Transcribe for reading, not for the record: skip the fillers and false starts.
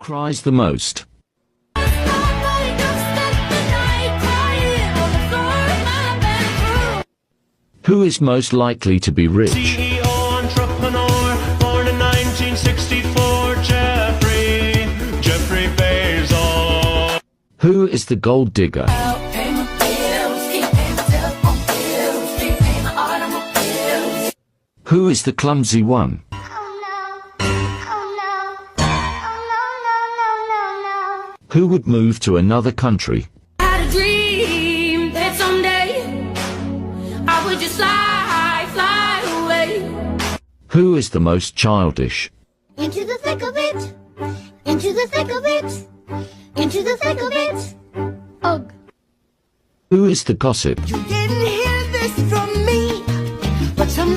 cries the most? Who is most likely to be rich? CEO entrepreneur, born in 1964, Jeffrey Bezos. Who is the gold digger? Who is the clumsy one? Who would move to another country? I had a dream that someday I would just fly away. Who is the most childish? Into the thick of it, into the thick of it, into the thick of it. Ugh. Who is the gossip? You didn't hear this from me, but some